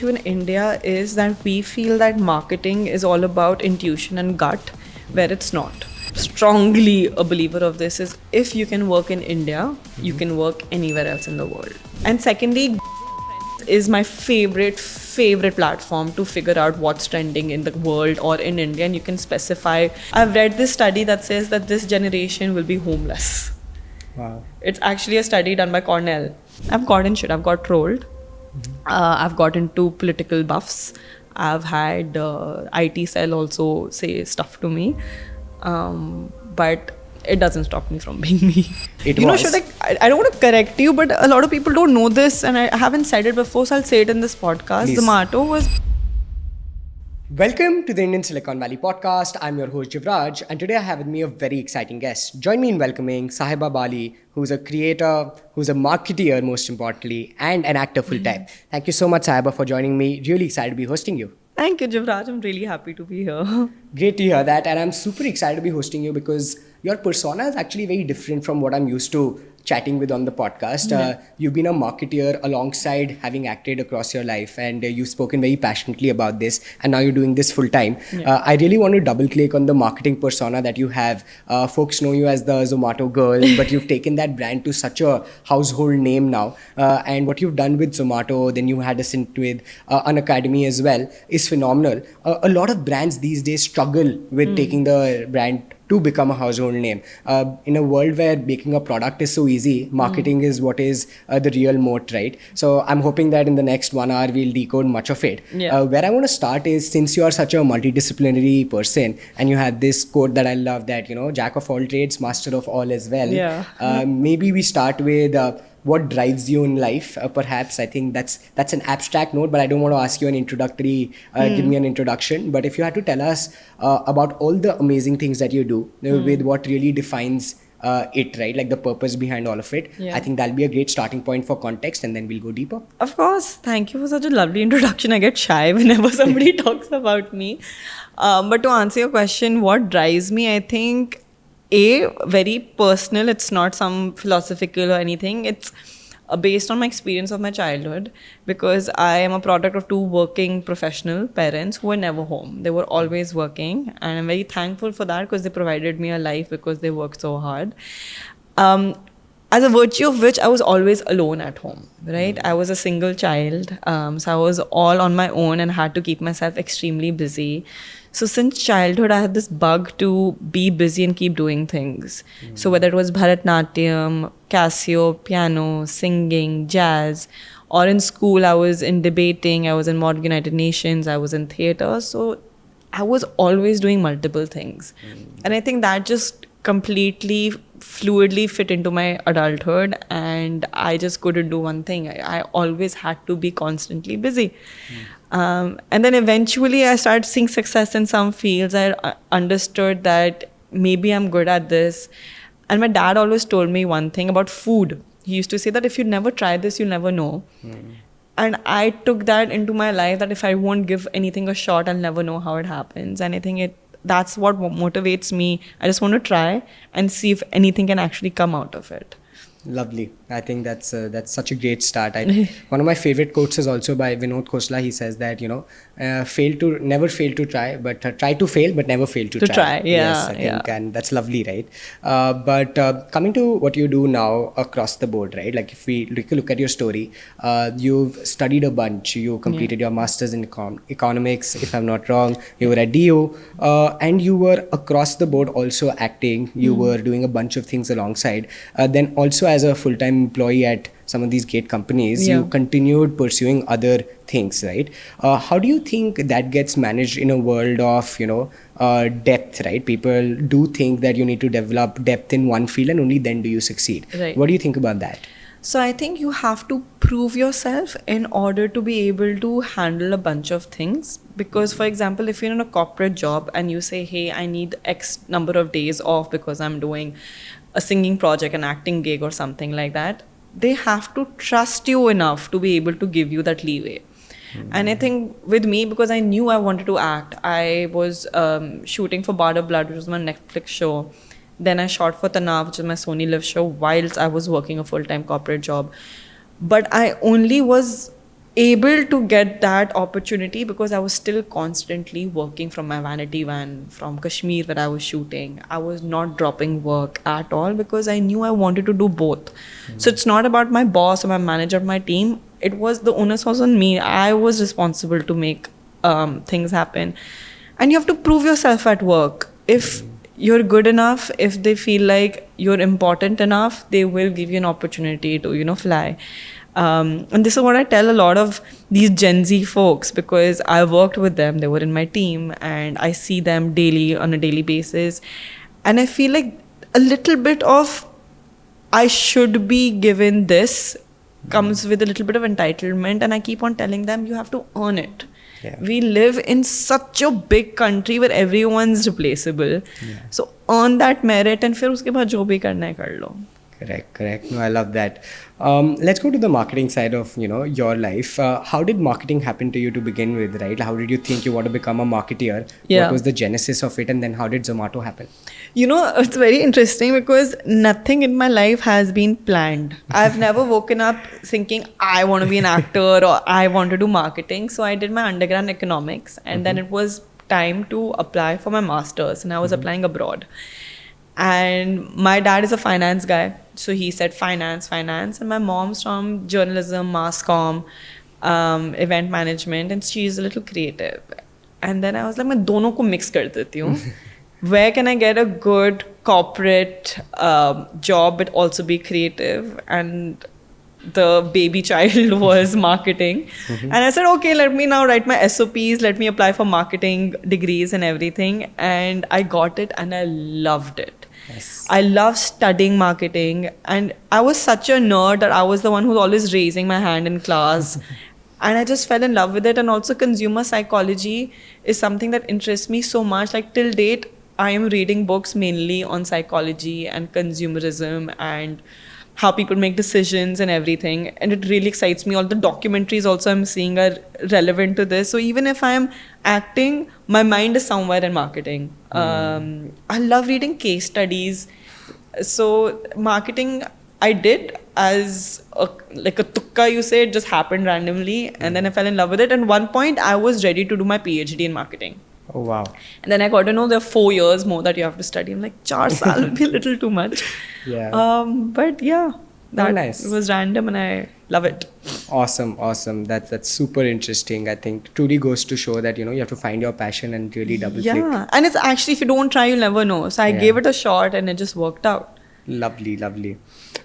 issue in India is that we feel that marketing is all about intuition and gut, where it's not. Strongly a believer of this is if you can work in India, you can work anywhere else in the world. And secondly, is my favorite platform to figure out what's trending in the world or in India, and you can specify. I've read this study that says that this generation will be homeless. Wow. It's actually a study done by Cornell. I've got trolled. I've got into political buffs. I've had IT cell also say stuff to me. But it doesn't stop me from being me. I don't want to correct you, but a lot of people don't know this, and I haven't said it before, so I'll say it in this podcast. Please. Zomato was... Welcome to the Indian Silicon Valley podcast. I'm your host Jivraj, and today I have with me a very exciting guest. Join me in welcoming Sahiba Bali, who's a creator, who's a marketeer most importantly, and an actor full-time. Thank you so much, Sahiba, for joining me. Really excited to be hosting you. Thank you, Jivraj. I'm really happy to be here. Great to hear that, and I'm super excited to be hosting you because your persona is actually very different from what I'm used to chatting with on the podcast. You've been a marketeer alongside having acted across your life, and you've spoken very passionately about this, and now you're doing this full time. I really want to double click on the marketing persona that you have. Folks know you as the Zomato girl, but you've taken that brand to such a household name now. And what you've done with Zomato, then you had a stint with Unacademy as well, is phenomenal. A lot of brands these days struggle with taking the brand to become a household name. In a world where making a product is so easy, marketing is what is the real moat, right? So I'm hoping that in the next 1 hour, we'll decode much of it. Where I want to start is, since you are such a multidisciplinary person, and you had this quote that I love that, jack of all trades, master of all as well. Maybe we start with what drives you in life. Perhaps I think that's an abstract note, but I don't want to ask you an introductory, give me an introduction. But if you had to tell us about all the amazing things that you do, with what really defines it, right? Like the purpose behind all of it. I think that'll be a great starting point for context, and then we'll go deeper. Of course. Thank you for such a lovely introduction. I get shy whenever somebody talks about me. But to answer your question, what drives me, I think, very personal. It's not some philosophical or anything. It's based on my experience of my childhood, because I am a product of 2 working professional parents who were never home. They were always working, and I'm very thankful for that, because they provided me a life because they worked so hard. As a virtue of which I was always alone at home, right? I was a single child, so I was all on my own and had to keep myself extremely busy. So since childhood, I had this bug to be busy and keep doing things. So whether it was Bharatnatyam, Casio, piano, singing, jazz, or in school, I was in debating, I was in Modern United Nations, I was in theatre. So I was always doing multiple things. And I think that just completely fluidly fit into my adulthood, and I just couldn't do one thing. I always had to be constantly busy. And then eventually I started seeing success in some fields. I understood that maybe I'm good at this. And my dad always told me one thing about food. He used to say that if you never try this, you'll never know. And I took that into my life, that if I won't give anything a shot, I'll never know how it happens. And I think that's what motivates me. I just want to try and see if anything can actually come out of it. Lovely. I think that's such a great start. One of my favorite quotes is also by Vinod Khosla. He says that, never fail to try, but try to fail, but never fail to try. Yes, I think, and that's lovely, right? But coming to what you do now across the board, right? Like if we look at your story, you've studied a bunch. You completed your master's in economics, if I'm not wrong. You were at DO, and you were across the board also acting. You were doing a bunch of things alongside. Then also as a full-time employee at some of these great companies, you continued pursuing other things, right? How do you think that gets managed in a world of, depth, right? People do think that you need to develop depth in one field and only then do you succeed. Right. What do you think about that? So I think you have to prove yourself in order to be able to handle a bunch of things. Because, for example, if you're in a corporate job and you say, hey, I need X number of days off because I'm doing a singing project, an acting gig or something like that, they have to trust you enough to be able to give you that leeway. And I think with me, because I knew I wanted to act, I was shooting for Bard of Blood, which was my Netflix show. Then I shot for Tanav, which is my Sony Live show, whilst I was working a full-time corporate job. But I only was able to get that opportunity because I was still constantly working from my vanity van from Kashmir where I was shooting. I was not dropping work at all because I knew I wanted to do both. So it's not about my boss or my manager or my team. It was the onus was on me. I was responsible to make things happen. And you have to prove yourself at work. If you're good enough, if they feel like you're important enough, they will give you an opportunity to, fly. And this is what I tell a lot of these Gen Z folks because I worked with them. They were in my team and I see them daily on a daily basis. And I feel like a little bit of I should be given this comes with a little bit of entitlement. And I keep on telling them you have to earn it. Yeah. We live in such a big country where everyone's replaceable. So earn that merit and फिर उसके बाद जो भी करना है कर लो. Correct. No, I love that. Let's go to the marketing side of, your life. How did marketing happen to you to begin with, right? How did you think you want to become a marketer? Yeah. What was the genesis of it? And then how did Zomato happen? It's very interesting because nothing in my life has been planned. I've never woken up thinking I want to be an actor or I want to do marketing. So I did my undergrad in economics and then it was time to apply for my master's and I was applying abroad. And my dad is a finance guy. So he said finance. And my mom's from journalism, mass comm, event management. And she's a little creative. And then I was like, मैं दोनों को mix कर देती हूँ. Where can I get a good corporate job but also be creative? And the baby child was marketing. And I said, okay, let me now write my SOPs. Let me apply for marketing degrees and everything. And I got it and I loved it. Yes. I love studying marketing. And I was such a nerd that I was the one who was always raising my hand in class. And I just fell in love with it. And also consumer psychology is something that interests me so much. Like till date, I am reading books mainly on psychology and consumerism and how people make decisions and everything. And it really excites me. All the documentaries also I'm seeing are relevant to this. So even if I'm acting, my mind is somewhere in marketing. I love reading case studies. So marketing, I did as a tukka, you say, it just happened randomly. And then I fell in love with it. And one point I was ready to do my PhD in marketing. Oh, wow. And then I got to know there are 4 years more that you have to study. I'm like, 4 saal will be a little too much. Yeah. But yeah, that nice. was random and I love it. Awesome. That's super interesting. I think truly goes to show that, you have to find your passion and really double click. Yeah. And it's actually, if you don't try, you'll never know. So I gave it a shot and it just worked out. Lovely.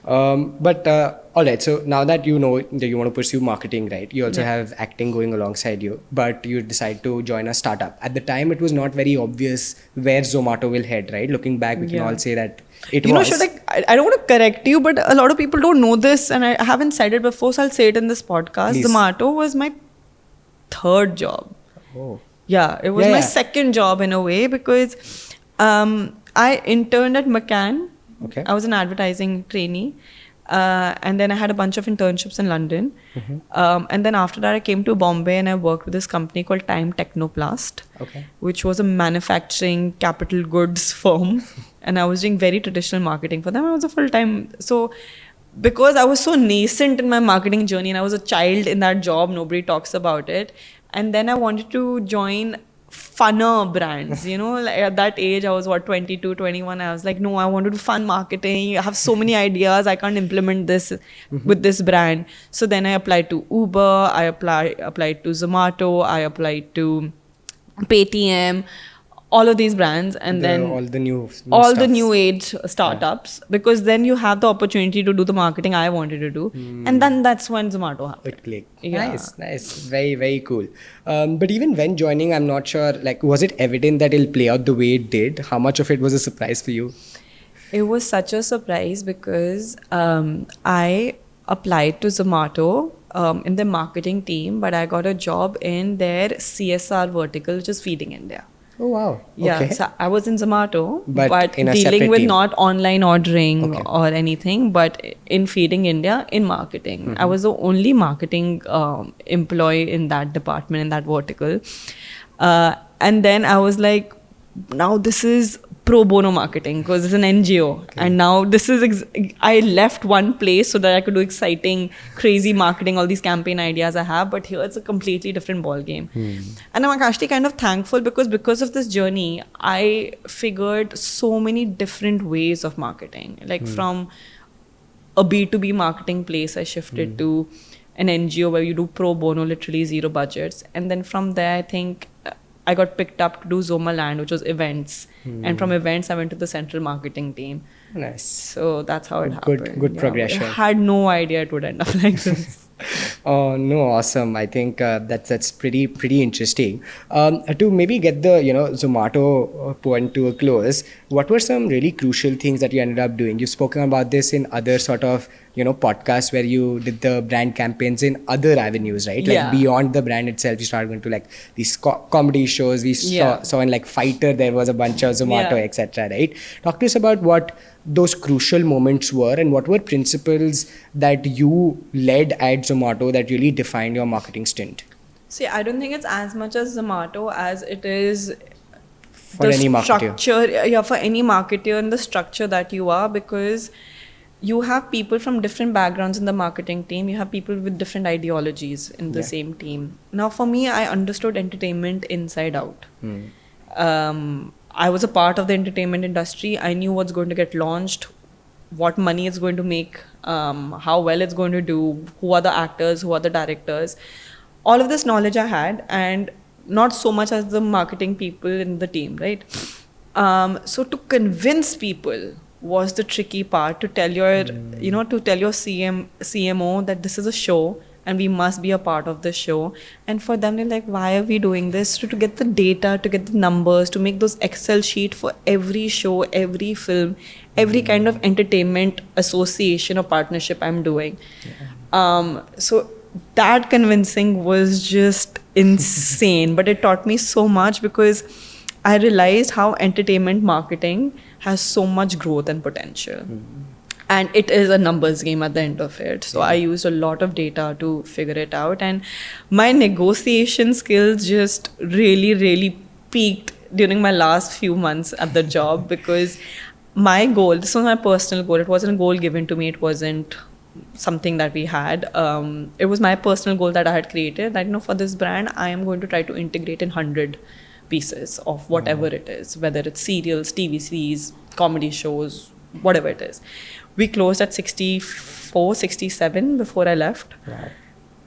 But all right, so now that you know that you want to pursue marketing, right? You also have acting going alongside you, but you decide to join a startup. At the time, it was not very obvious where Zomato will head, right? Looking back, we can all say that it was. I don't want to correct you, but a lot of people don't know this, and I haven't said it before, so I'll say it in this podcast. Please. Zomato was my 3rd job. Oh. Yeah, it was my 2nd job in a way because I interned at McCann. Okay. I was an advertising trainee. And then I had a bunch of internships in London. And then after that, I came to Bombay and I worked with this company called Time Technoplast, which was a manufacturing capital goods firm. And I was doing very traditional marketing for them. I was a full-time. So because I was so nascent in my marketing journey and I was a child in that job, nobody talks about it. And then I wanted to join funner brands, like at that age I was 22, 21. I was like, no, I want to do fun marketing. I have so many ideas. I can't implement this with this brand. So then I applied to Uber. I applied to Zomato. I applied to Paytm. All of these brands, and then all the new age startups, because then you have the opportunity to do the marketing I wanted to do, and then that's when Zomato happened. It clicked. Yeah. Nice, very, very cool. But even when joining, I'm not sure. Like, was it evident that it'll play out the way it did? How much of it was a surprise for you? It was such a surprise because I applied to Zomato in the marketing team, but I got a job in their CSR vertical, which is Feeding India. Oh, wow. Yeah, okay. So I was in Zomato, but in a dealing with team. not online ordering or anything, but in Feeding India in marketing. I was the only marketing employee in that department, in that vertical. And then I was like, now this is pro bono marketing because it's an NGO. And now this is, I left one place so that I could do exciting, crazy marketing, all these campaign ideas I have. But here it's a completely different ball game. And I'm actually kind of thankful because of this journey, I figured so many different ways of marketing. Like from a B2B marketing place, I shifted to an NGO where you do pro bono, literally zero budgets. And then from there, I think I got picked up to do Zomaland, which was events. And from events, I went to the central marketing team. Nice. So that's how it happened. Good progression. I had no idea it would end up like this. Oh no, awesome! I think that's pretty interesting. To maybe get the Zomato point to a close, what were some really crucial things that you ended up doing? You've spoken about this in other sort of podcasts where you did the brand campaigns in other avenues, right? Like beyond the brand itself, you started going to like these comedy shows. We saw in like Fighter there was a bunch of Zomato, etc. Right? Talk to us about what those crucial moments were and what were principles that you led at Zomato that really defined your marketing stint. See, I don't think it's as much as Zomato as it is for any marketer. Structure, for any marketer and the structure that you are, because you have people from different backgrounds in the marketing team. You have people with different ideologies in the same team. Now, for me, I understood entertainment inside out. I was a part of the entertainment industry. I knew what's going to get launched, what money it's going to make, how well it's going to do, who are the actors, who are the directors. All of this knowledge I had, and not so much as the marketing people in the team, right? So to convince people was the tricky part, to tell your, to tell your CMO that this is a show and we must be a part of the show. And for them, they're like, why are we doing this? To get the data, to get the numbers, to make those Excel sheet for every show, every film, every kind of entertainment association or partnership I'm doing. So that convincing was just insane, but it taught me so much because I realized how entertainment marketing has so much growth and potential. And it is a numbers game at the end of it. So I used a lot of data to figure it out. And my negotiation skills just really, really peaked during my last few months at the job, because my goal, this was my personal goal. It wasn't a goal given to me. It wasn't something that we had. It was my personal goal that I had created, that, for this brand, I am going to try to integrate in 100 pieces of whatever it is, whether it's serials, TV series, comedy shows, whatever it is. We closed at 64, 67 before I left. Wow.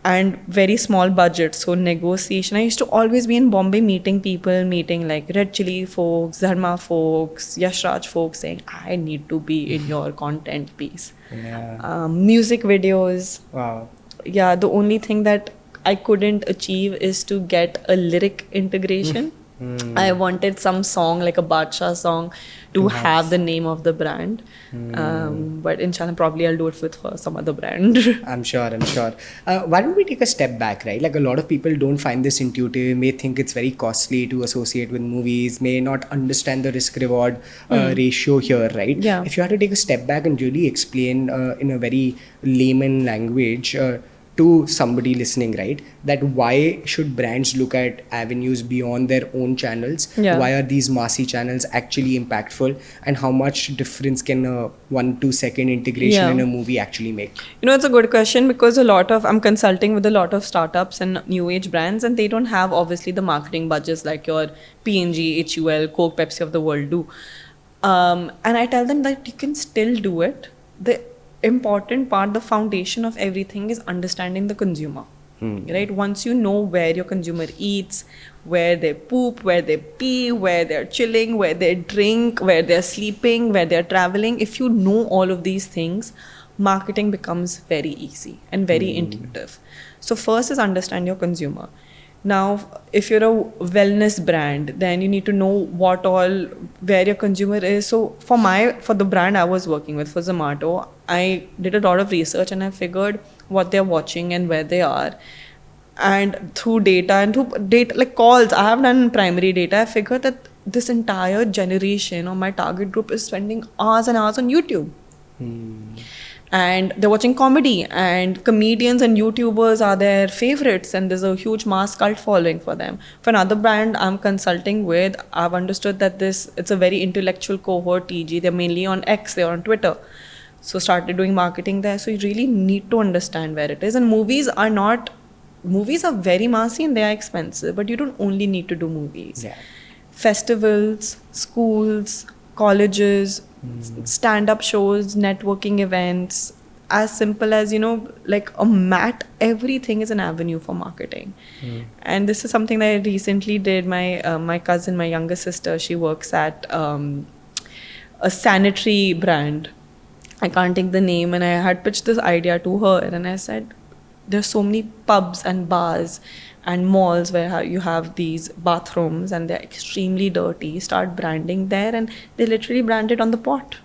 And very small budget. So negotiation. I used to always be in Bombay meeting people, meeting like Red Chili folks, Dharma folks, Yash Raj folks, saying, I need to be in your content piece. Music videos. Wow. Yeah, the only thing that I couldn't achieve is to get a lyric integration. I wanted some song, like a Badshah song, to have the name of the brand. But inshallah, probably I'll do it with some other brand. I'm sure. Why don't we take a step back, right? Like, a lot of people don't find this intuitive, may think it's very costly to associate with movies, may not understand the risk-reward ratio here, right? Yeah. If you had to take a step back and really explain in a very layman language to somebody listening, right, that why should brands look at avenues beyond their own channels? Why are these massy channels actually impactful, and how much difference can a 1-2 second integration in a movie actually make? It's a good question, because I'm consulting with a lot of startups and new age brands, and they don't have obviously the marketing budgets like your P&G, HUL, Coke, Pepsi of the world do. And I tell them that you can still do it. The important part, the foundation of everything, is understanding the consumer. Right? Once you know where your consumer eats, where they poop, where they pee, where they're chilling, where they drink, where they're sleeping, where they're traveling, if you know all of these things, marketing becomes very easy and very intuitive. So first is understand your consumer. Now, if you're a wellness brand, then you need to know where your consumer is. So for the brand I was working with, for Zomato, I did a lot of research and I figured what they're watching and where they are. And through data like calls, I have done primary data, I figured that this entire generation or my target group is spending hours and hours on YouTube. and they're watching comedy, and comedians and YouTubers are their favorites, and there's a huge mass cult following for them. For another brand I'm consulting with, I've understood that it's a very intellectual cohort. TG, they're mainly on X, they're on Twitter, so started doing marketing there. So you really need to understand where it is. And movies are very massy and they are expensive, but you don't only need to do movies. Yeah. Festivals, schools, colleges, stand-up shows, networking events, as simple as, like a mat, everything is an avenue for marketing. And this is something that I recently did. My cousin, my younger sister, she works at a sanitary brand. I can't take the name, and I had pitched this idea to her, and I said, there's so many pubs and bars and malls where you have these bathrooms and they're extremely dirty. Start branding there, and they literally brand it on the pot.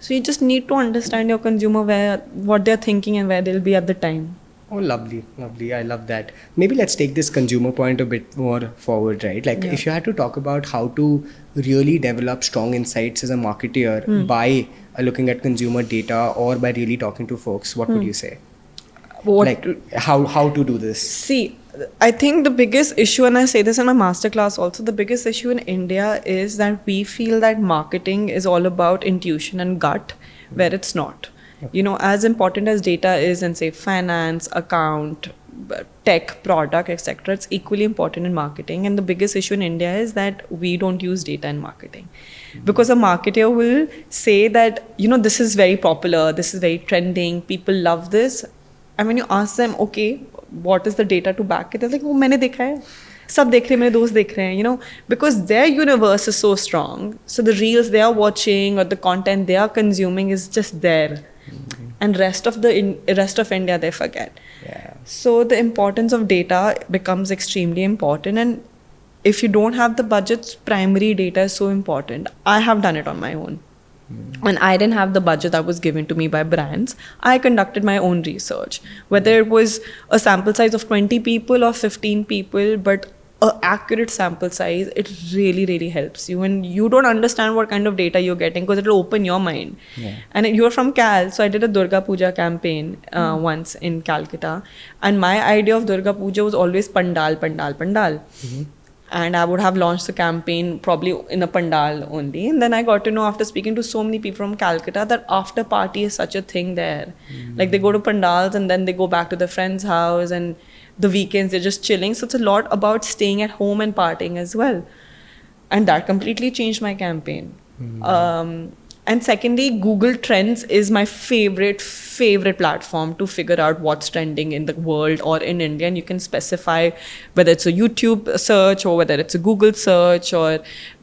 So you just need to understand your consumer, what they're thinking and where they'll be at the time. Oh, lovely. I love that. Maybe let's take this consumer point a bit more forward, right? Like if you had to talk about how to really develop strong insights as a marketer by looking at consumer data or by really talking to folks, what would you say? How to do this? See, I think the biggest issue, and I say this in my masterclass also, the biggest issue in India is that we feel that marketing is all about intuition and gut, where it's not. As important as data is in, say, finance, account, tech, product, etc., it's equally important in marketing. And the biggest issue in India is that we don't use data in marketing. Because a marketer will say that, this is very popular, this is very trending, people love this. And when you ask them, okay, what is the data to back it? They're like, oh, मैंने देखा है, सब देख रहे हैं, मेरे दोस्त देख रहे हैं, because their universe is so strong. So the reels they are watching or the content they are consuming is just there. And rest of India they forget. Yeah. So the importance of data becomes extremely important. And if you don't have the budgets, primary data is so important. I have done it on my own. When I didn't have the budget that was given to me by brands, I conducted my own research. Whether it was a sample size of 20 people or 15 people, but an accurate sample size, it really, really helps you. And you don't understand what kind of data you're getting because it'll open your mind. Yeah. And you're from Cal, so I did a Durga Puja campaign once in Calcutta. And my idea of Durga Puja was always pandal. And I would have launched the campaign probably in a pandal only. And then I got to know after speaking to so many people from Calcutta that after party is such a thing there. Like they go to pandals and then they go back to their friend's house, and the weekends they're just chilling. So it's a lot about staying at home and partying as well. And that completely changed my campaign. And secondly, Google Trends is my favorite platform to figure out what's trending in the world or in India. And you can specify whether it's a YouTube search or whether it's a Google search or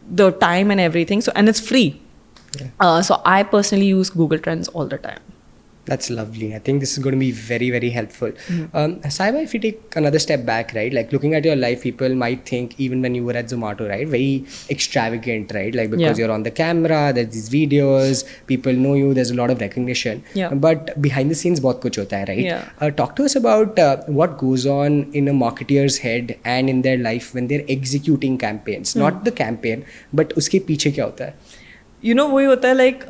the time and everything. So, and it's free. Yeah. So I personally use Google Trends all the time. That's lovely. I think this is going to be very, very helpful. Sahiba, if you take another step back, right, like looking at your life, people might think even when you were at Zomato, right, very extravagant, right, like because you're on the camera, there's these videos, people know you, there's a lot of recognition. Yeah. But behind the scenes, bahut kuch hota hai, right? Yeah. Talk to us about what goes on in a marketer's head and in their life when they're executing campaigns. Not the campaign, but uske piche kya hota hai? वही होता है like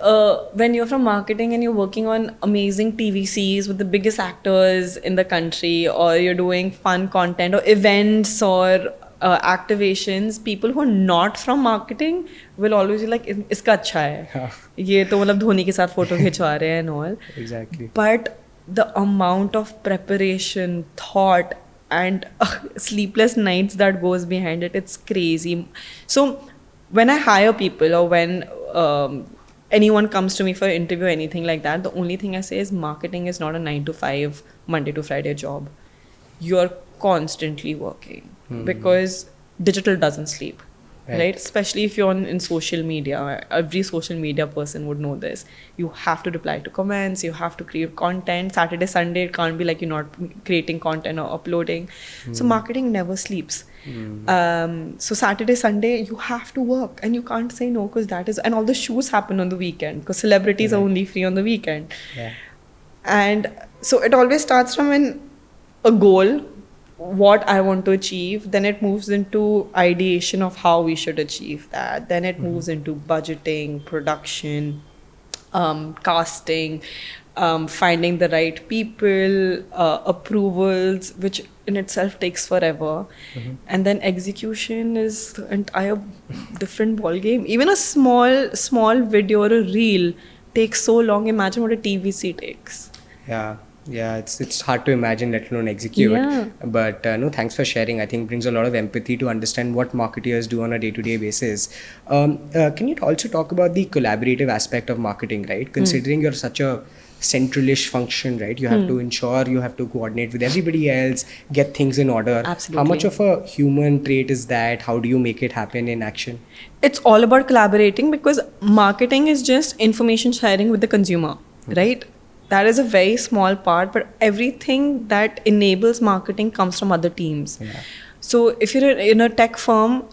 when you're from marketing and you're working on amazing TVCs with the biggest actors in the country, or you're doing fun content or events or activations, people who are not from marketing will always be like, इसका अच्छा है, ये तो मतलब धोनी के साथ photo खिंचवा रहे हैं and all. Exactly. But the amount of preparation, thought and sleepless nights that goes behind it, it's crazy. So when I hire people or when anyone comes to me for an interview or anything like that, the only thing I say is marketing is not a 9 to 5 Monday to Friday job. You're constantly working because digital doesn't sleep. Right? Especially if you're in social media. Every social media person would know this. You have to reply to comments, you have to create content. Saturday, Sunday, it can't be like you're not creating content or uploading. So marketing never sleeps. So Saturday, Sunday, you have to work and you can't say no because that is, and all the shoots happen on the weekend because celebrities are only free on the weekend. Yeah. And so it always starts from a goal, what I want to achieve, then it moves into ideation of how we should achieve that, then it moves into budgeting, production, casting, finding the right people, approvals, which in itself takes forever. And then execution is the entire different ball game. Even a small video or a reel takes so long. Imagine what a TVC takes. Yeah, it's hard to imagine, let alone execute. Yeah. But no, thanks for sharing. I think brings a lot of empathy to understand what marketers do on a day-to-day basis. Can you also talk about the collaborative aspect of marketing, right? Considering you're such a centralish function, right? You have to ensure, you have to coordinate with everybody else, get things in order. Absolutely. How much of a human trait is that? How do you make it happen in action? It's all about collaborating, because marketing is just information sharing with the consumer, right? That is a very small part, but everything that enables marketing comes from other teams. Yeah. So if you're in a tech firm,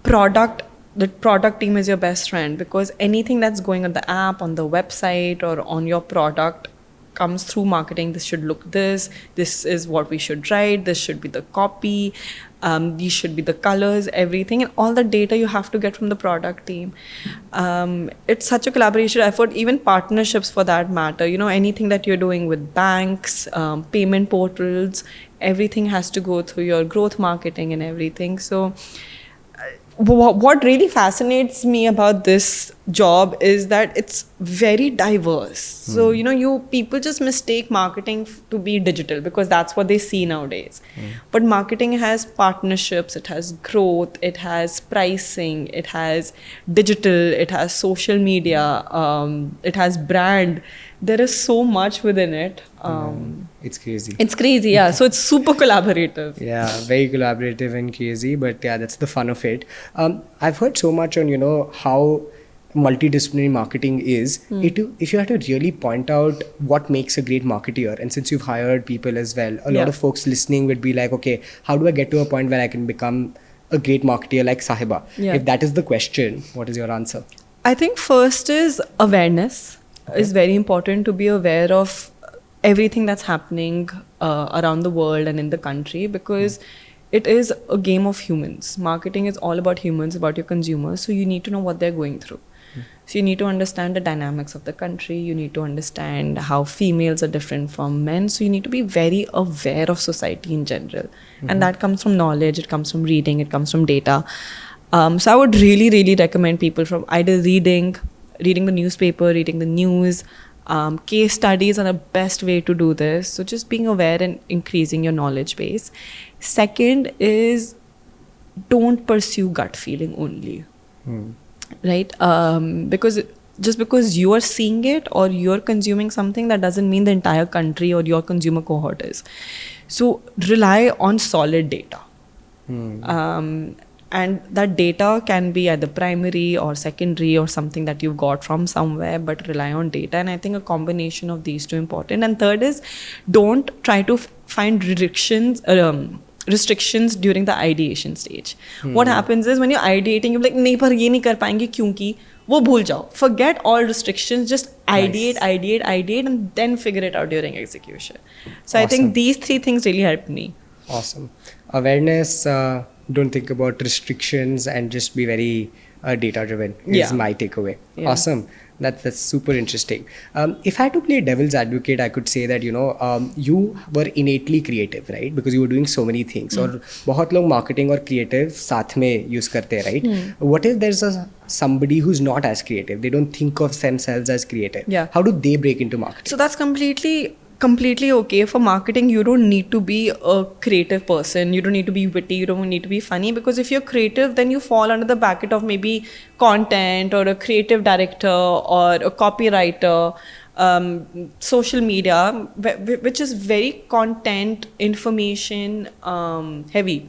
the product team is your best friend, because anything that's going on the app, on the website, or on your product comes through marketing. This should look this is what we should write, this should be the copy, these should be the colors, everything, and all the data you have to get from the product team. It's such a collaboration effort, even partnerships for that matter. Anything that you're doing with banks, payment portals, everything has to go through your growth marketing and everything. So what really fascinates me about this job is that it's very diverse. So people just mistake marketing to be digital, because that's what they see nowadays. But marketing has partnerships, it has growth, it has pricing, it has digital, it has social media, it has brand. There is so much within it. It's crazy. It's crazy, yeah. So it's super collaborative. Yeah, very collaborative and crazy, but yeah, that's the fun of it. I've heard so much on, how multidisciplinary marketing is. If you had to really point out what makes a great marketer, and since you've hired people as well, a lot of folks listening would be like, okay, how do I get to a point where I can become a great marketer like Sahiba? Yeah. If that is the question, what is your answer? I think first is awareness. Is very important, to be aware of everything that's happening around the world and in the country, because it is a game of humans. Marketing is all about humans, about your consumers. So you need to know what they're going through. So you need to understand the dynamics of the country. You need to understand how females are different from men. So you need to be very aware of society in general. And that comes from knowledge, it comes from reading, it comes from data. So I would really, really recommend people from either reading the newspaper, reading the news. Case studies are the best way to do this. So just being aware and increasing your knowledge base. Second is, don't pursue gut feeling only. Right? Because just because you are seeing it or you're consuming something, that doesn't mean the entire country or your consumer cohort is. So rely on solid data. And that data can be either primary or secondary or something that you've got from somewhere, but rely on data. And I think a combination of these two important. And third is, don't try to find restrictions during the ideation stage. What happens is, when you're ideating, you're like, nahi, par ye nahi kar payenge kyunki, wo bhul jao. Forget all restrictions, just ideate, and then figure it out during execution. So I think these three things really helped me. Awesome. Awareness, don't think about restrictions, and just be very data driven is my takeaway. Yeah. Awesome. That's super interesting. If I had to play devil's advocate, I could say that you were innately creative, right? Because you were doing so many things. और बहुत लोग marketing और creative साथ में use करते हैं, right? What if there's somebody who's not as creative? They don't think of themselves as creative. Yeah. How do they break into marketing? So that's completely okay. For marketing, you don't need to be a creative person, you don't need to be witty, you don't need to be funny, because if you're creative, then you fall under the bracket of maybe content or a creative director or a copywriter, social media, which is very content information heavy.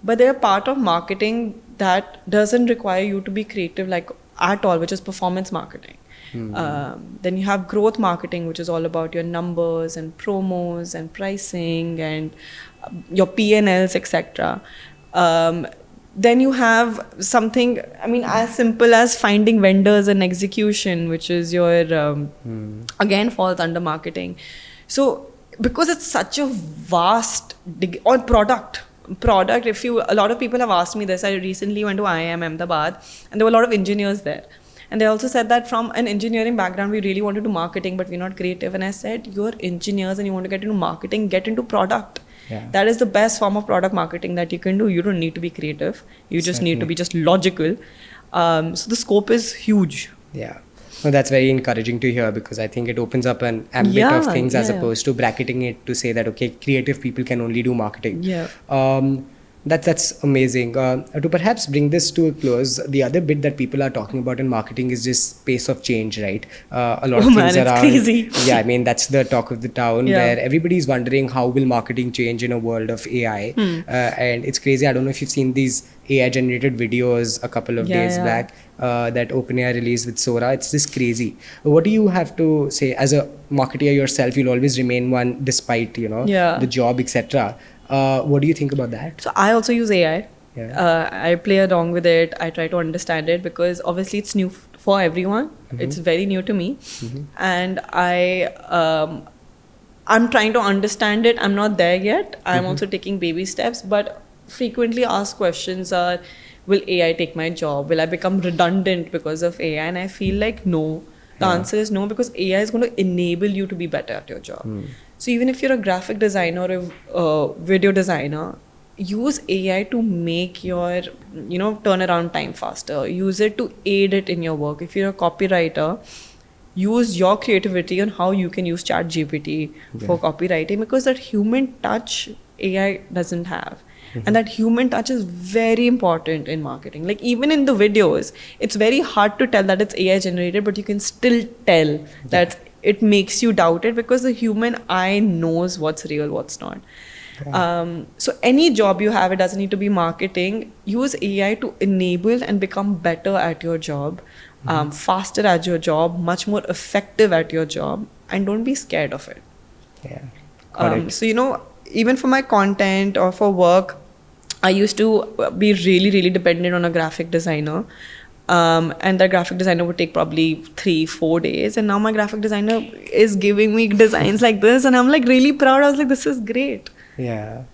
But they're part of marketing that doesn't require you to be creative like at all, which is performance marketing. Then you have growth marketing, which is all about your numbers and promos and pricing and your P&Ls, etc. Then you have something, as simple as finding vendors and execution, which is your, again, falls under marketing. So because it's such a vast, or product, a lot of people have asked me this. I recently went to IIM Ahmedabad, and there were a lot of engineers there. And they also said that from an engineering background, we really want to do marketing, but we're not creative. And I said, you're engineers and you want to get into marketing, get into product. Yeah. That is the best form of product marketing that you can do. You don't need to be creative. You just need to be just logical. So the scope is huge. Yeah. No, that's very encouraging to hear, because I think it opens up an ambit of things as opposed to bracketing it to say that, okay, creative people can only do marketing. Yeah. That's amazing. To perhaps bring this to a close, the other bit that people are talking about in marketing is just pace of change, right? A lot of things around. Crazy. Yeah, I mean, that's the talk of the town, where everybody's wondering how will marketing change in a world of AI. And it's crazy. I don't know if you've seen these AI generated videos a couple of days back that OpenAI released with Sora. It's just crazy. What do you have to say as a marketer yourself? You'll always remain one despite, the job, etc. What do you think about that? So I also use AI. Yeah. I play along with it. I try to understand it because obviously it's new for everyone. It's very new to me. And I'm trying to understand it. I'm not there yet. I'm also taking baby steps, but frequently asked questions are, will AI take my job? Will I become redundant because of AI? And I feel like no. The answer is no, because AI is going to enable you to be better at your job. So even if you're a graphic designer or a video designer, use AI to make your, turnaround time faster. Use it to aid it in your work. If you're a copywriter, use your creativity on how you can use ChatGPT for copywriting, because that human touch AI doesn't have. And that human touch is very important in marketing. Like even in the videos, it's very hard to tell that it's AI generated, but you can still tell that it makes you doubt it, because the human eye knows what's real, what's not. So any job you have, it doesn't need to be marketing. Use AI to enable and become better at your job, faster at your job, much more effective at your job, and don't be scared of it. Yeah. So, even for my content or for work, I used to be really, really dependent on a graphic designer. And the graphic designer would take probably 3-4 days. And now my graphic designer is giving me designs like this. And I'm like really proud. I was like, this is great. Yeah.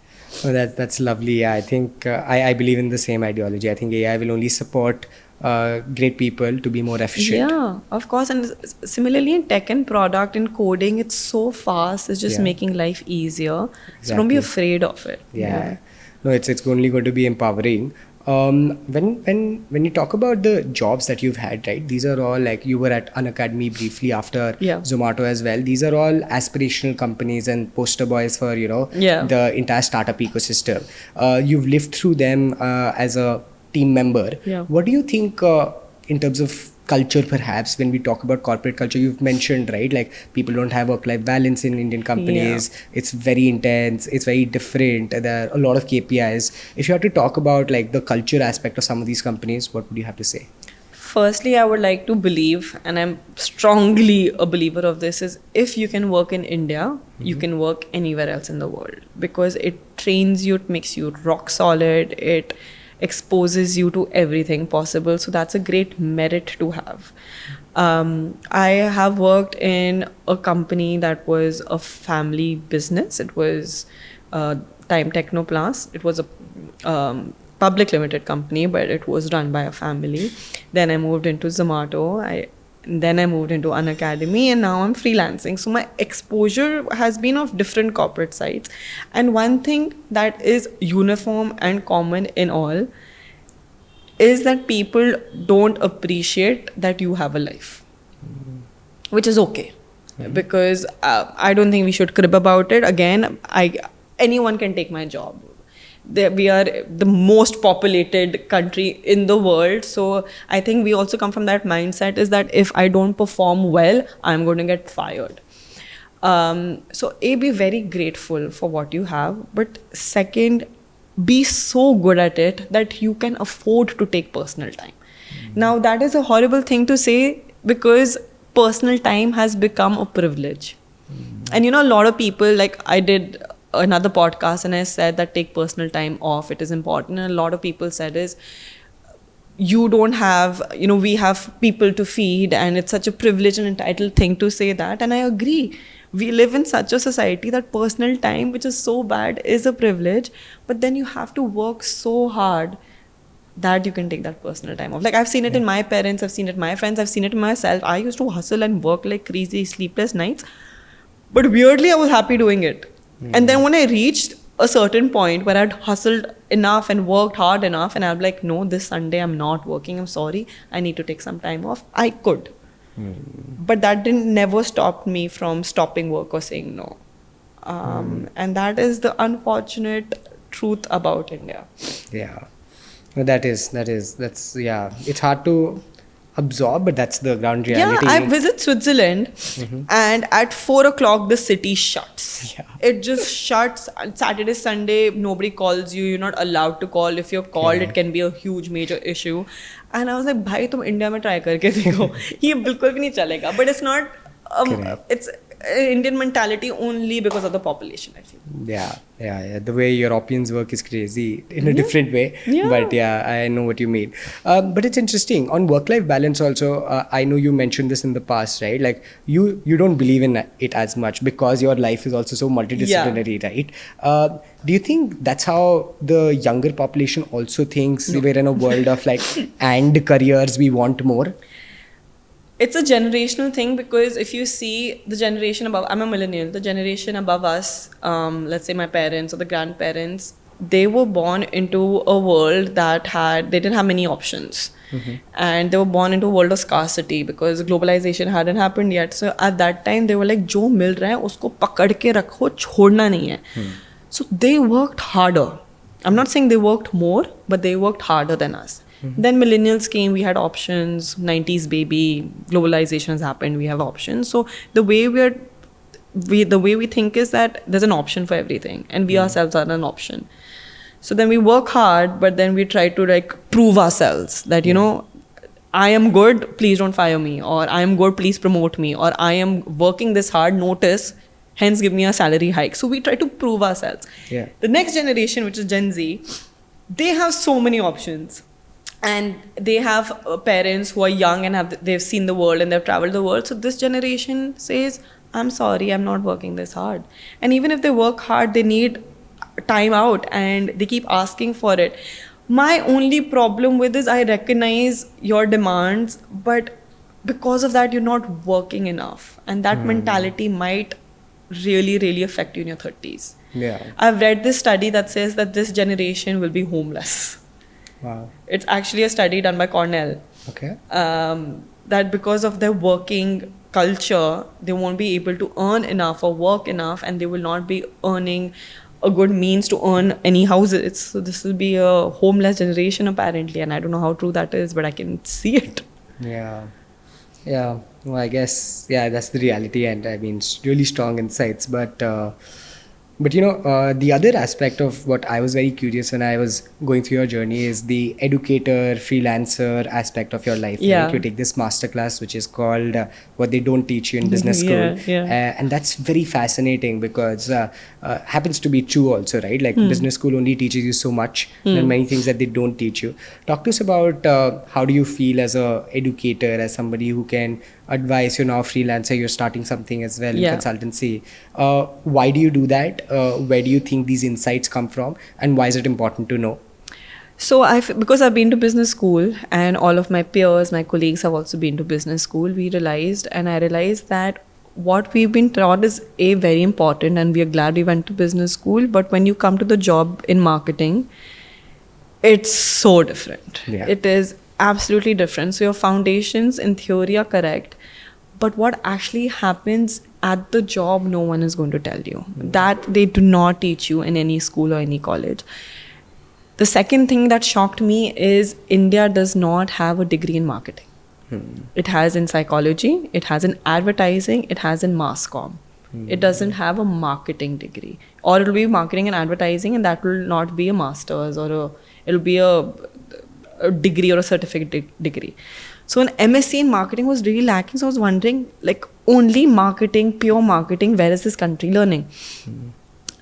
Oh, that's lovely. Yeah, I think I believe in the same ideology. I think AI will only support great people to be more efficient. Yeah, of course. And similarly in tech and product and coding, it's so fast. It's just making life easier. So don't be afraid of it. Yeah. No, it's only going to be empowering. When you talk about the jobs that you've had, right? These are all like, you were at Unacademy briefly after Zomato as well. These are all aspirational companies and poster boys for, the entire startup ecosystem. You've lived through them as a team member. What do you think in terms of culture, perhaps, when we talk about corporate culture? You've mentioned, right, like people don't have work-life balance in Indian companies. It's very intense, it's very different, there are a lot of KPIs. If you have to talk about like the culture aspect of some of these companies, what would you have to say? Firstly, I would like to believe, and I'm strongly a believer of this, is if you can work in India, you can work anywhere else in the world, because it trains you, it makes you rock solid, it exposes you to everything possible. So that's a great merit to have. I have worked in a company that was a family business. It was Time Techno Plus. It was a public limited company, but it was run by a family. Then I moved into Zomato. Then I moved into Unacademy, and now I'm freelancing. So my exposure has been of different corporate sites. And one thing that is uniform and common in all is that people don't appreciate that you have a life, which is okay. Because I don't think we should crib about it. Again, anyone can take my job. We are the most populated country in the world. So I think we also come from that mindset, is that if I don't perform well, I'm going to get fired. So be very grateful for what you have. But second, be so good at it that you can afford to take personal time. Now that is a horrible thing to say, because personal time has become a privilege. And a lot of people, like I did another podcast and I said that take personal time off, it is important. And a lot of people said is, you don't have, we have people to feed, and it's such a privileged and entitled thing to say that. And I agree. We live in such a society that personal time, which is so bad, is a privilege. But then you have to work so hard that you can take that personal time off. Like I've seen it in my parents, I've seen it in my friends, I've seen it in myself. I used to hustle and work like crazy, sleepless nights. But weirdly, I was happy doing it. And then when I reached a certain point where I'd hustled enough and worked hard enough, and I'd be like, no, this Sunday I'm not working, I'm sorry, I need to take some time off. I could. But that didn't never stop me from stopping work or saying no. And that is the unfortunate truth about India. Yeah. No, that's it's hard to absorb, but that's the ground reality. Yeah, I visit Switzerland and at 4 o'clock the city shuts. Yeah. It just shuts. Saturday, Sunday, nobody calls you. You're not allowed to call. If you're called, it can be a huge major issue. And I was like, भाई तुम India में try करके देखो. ये बिल्कुल भी नहीं चलेगा. But it's not. It's Indian mentality only because of the population, I feel. Yeah. The way Europeans work is crazy in a different way. Yeah. But yeah, I know what you mean. But it's interesting. On work-life balance also, I know you mentioned this in the past, right? Like you don't believe in it as much because your life is also so multidisciplinary, right? Do you think that's how the younger population also thinks? No. We're in a world of like and careers, we want more? It's a generational thing because if you see the generation above, I'm a millennial, the generation above us, let's say my parents or the grandparents, they were born into a world that they didn't have many options. And they were born into a world of scarcity because globalization hadn't happened yet. So at that time, they were like, जो मिल रहा है उसको पकड़ के रखो, छोड़ना नहीं है. So they worked harder. I'm not saying they worked more, but they worked harder than us. Then millennials came, we had options, 90s baby, globalization has happened, we have options. So the way we think is that there's an option for everything and we ourselves are an option. So then we work hard, but then we try to like prove ourselves that, you know, I am good, please don't fire me, or I am good, please promote me, or I am working this hard, notice, hence give me a salary hike. So we try to prove ourselves. Yeah. The next generation, which is Gen Z, they have so many options. And they have parents who are young and they've seen the world and they've traveled the world. So this generation says, I'm sorry, I'm not working this hard. And even if they work hard, they need time out and they keep asking for it. My only problem with this, I recognize your demands, but because of that, you're not working enough. And that mentality might really, really affect you in your 30s. Yeah. I've read this study that says that this generation will be homeless. Wow. It's actually a study done by Cornell. Okay. That because of their working culture, they won't be able to earn enough or work enough, and they will not be earning a good means to earn any houses. So this will be a homeless generation apparently, and I don't know how true that is, but I can see it. Yeah. Well, I guess that's the reality, and I mean it's really strong insights, But you know, the other aspect of what I was very curious when I was going through your journey is the educator, freelancer aspect of your life. Yeah. Right? You take this masterclass, which is called What They Don't Teach You in Business School. And that's very fascinating because happens to be true also, right? Like business school only teaches you so much. There are many things that they don't teach you. Talk to us about how do you feel as a educator, as somebody who can advise, you're now a freelancer, you're starting something as well in consultancy. Why do you do that? Where do you think these insights come from? And why is it important to know? So because I've been to business school and all of my peers, my colleagues have also been to business school, I realized that what we've been taught is very important and we are glad we went to business school. But when you come to the job in marketing, it's so different. Yeah. It is absolutely different. So your foundations in theory are correct, but what actually happens at the job, no one is going to tell you. That they do not teach you in any school or any college. The second thing that shocked me is India does not have a degree in marketing. It has in psychology, it has in advertising, it has in mass comm. It doesn't have a marketing degree. Or it'll be marketing and advertising, and that will not be a master's or it'll be a degree or a certificate degree. So an MSc in marketing was really lacking. So I was wondering, like, only marketing, pure marketing, where is this country learning?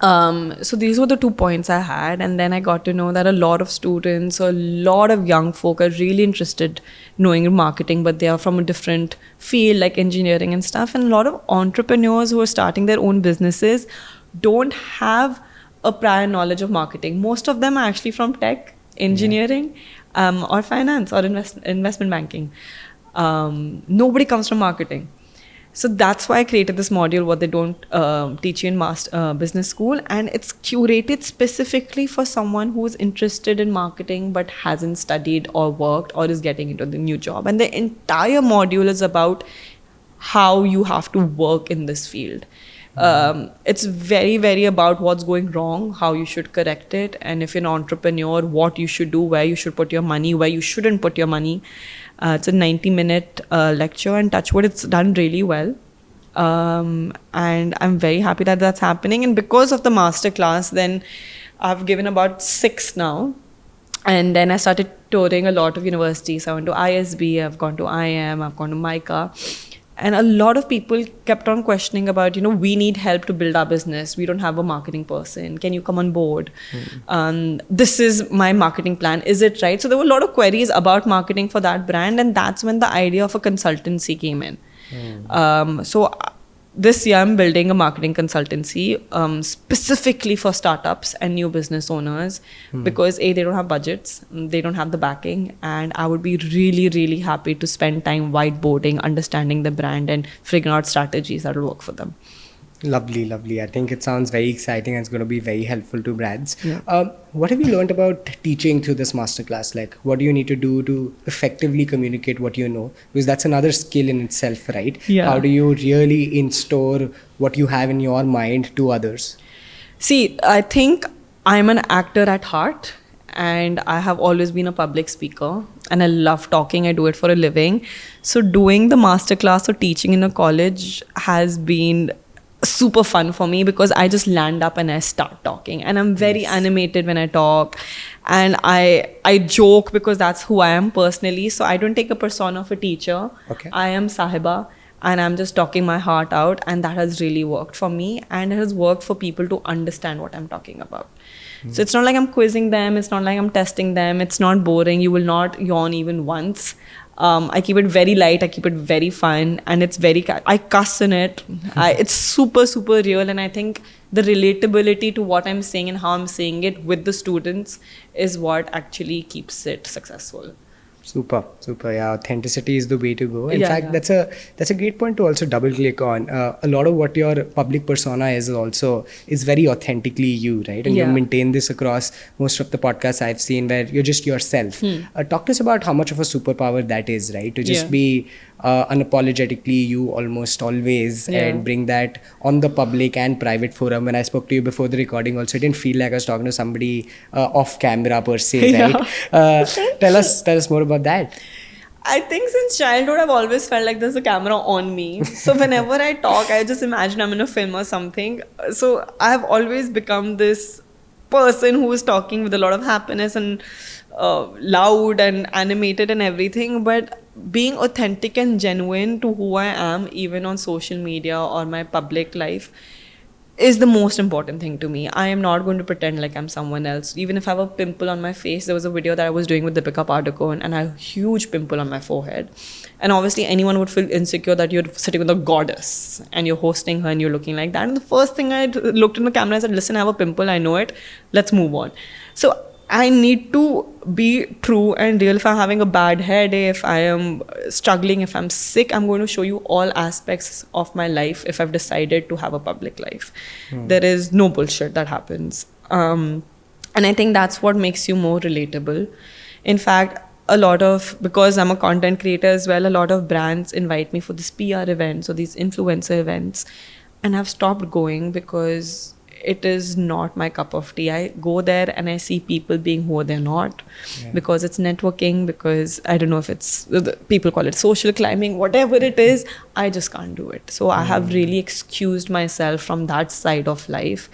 So these were the 2 points I had. And then I got to know that a lot of students, a lot of young folk are really interested knowing marketing, but they are from a different field like engineering and stuff. And a lot of entrepreneurs who are starting their own businesses don't have a prior knowledge of marketing. Most of them are actually from tech, engineering. or finance or investment banking. Nobody comes from marketing. So that's why I created this module, what they don't teach you in business school. And it's curated specifically for someone who is interested in marketing but hasn't studied or worked or is getting into the new job. And the entire module is about how you have to work in this field. It's very, very about what's going wrong, how you should correct it. And if you're an entrepreneur, what you should do, where you should put your money, where you shouldn't put your money. It's a 90-minute lecture, and touch wood, it's done really well. And I'm very happy that that's happening. And because of the masterclass, then I've given about 6 now. And then I started touring a lot of universities. I went to ISB, I've gone to IM, I've gone to MICA. And a lot of people kept on questioning about, we need help to build our business. We don't have a marketing person. Can you come on board? This is my marketing plan. Is it right? So there were a lot of queries about marketing for that brand. And that's when the idea of a consultancy came in. So this year I'm building a marketing consultancy specifically for startups and new business owners because they don't have budgets, they don't have the backing, and I would be really, really happy to spend time whiteboarding, understanding the brand and figuring out strategies that will work for them. Lovely, lovely. I think it sounds very exciting and it's going to be very helpful to brands. Yeah. What have you learned about teaching through this masterclass? Like, what do you need to do to effectively communicate what you know? Because that's another skill in itself, right? Yeah. How do you really in-store what you have in your mind to others? See, I think I'm an actor at heart, and I have always been a public speaker, and I love talking. I do it for a living. So doing the masterclass or teaching in a college has been super fun for me because I just land up and I start talking, and I'm very animated when I talk, and I joke because that's who I am personally. So I don't take a persona of a teacher. Okay. I am Sahiba, and I'm just talking my heart out, and that has really worked for me, and it has worked for people to understand what I'm talking about. So it's not like I'm quizzing them, it's not like I'm testing them, it's not boring, you will not yawn even once. I keep it very light, I keep it very fun, and it's very, I cuss in it. It's super, super real, and I think the relatability to what I'm saying and how I'm saying it with the students is what actually keeps it successful. Super. Yeah, authenticity is the way to go. In Yeah, fact, yeah. that's a great point to also double click on. A lot of what your public persona is very authentically you, right? And you Yeah. maintain this across most of the podcasts I've seen where you're just yourself. Talk to us about how much of a superpower that is, right? To just Yeah. be unapologetically you almost always, Yeah. and bring that on the public and private forum. When I spoke to you before the recording also, it didn't feel like I was talking to somebody off camera per se, right? Tell us more about that. I think since childhood, I've always felt like there's a camera on me. So whenever I talk, I just imagine I'm in a film or something. So I've always become this person who is talking with a lot of happiness and loud and animated and everything. But being authentic and genuine to who I am, even on social media or my public life, is the most important thing to me. I am not going to pretend like I'm someone else. Even if I have a pimple on my face, there was a video that I was doing with Deepika Padukone, and I have a huge pimple on my forehead. And obviously anyone would feel insecure that you're sitting with a goddess and you're hosting her and you're looking like that. And the first thing I looked in the camera and said, listen, I have a pimple, I know it, let's move on. So I need to be true and real. If I'm having a bad head, if I am struggling, if I'm sick, I'm going to show you all aspects of my life if I've decided to have a public life. There is no bullshit that happens. And I think that's what makes you more relatable. In fact, because I'm a content creator as well, a lot of brands invite me for these PR events or these influencer events. And I've stopped going because it is not my cup of tea. I go there and I see people being who they're not, because it's networking, because I don't know if it's, people call it social climbing, whatever it is, I just can't do it. So I have really excused myself from that side of life.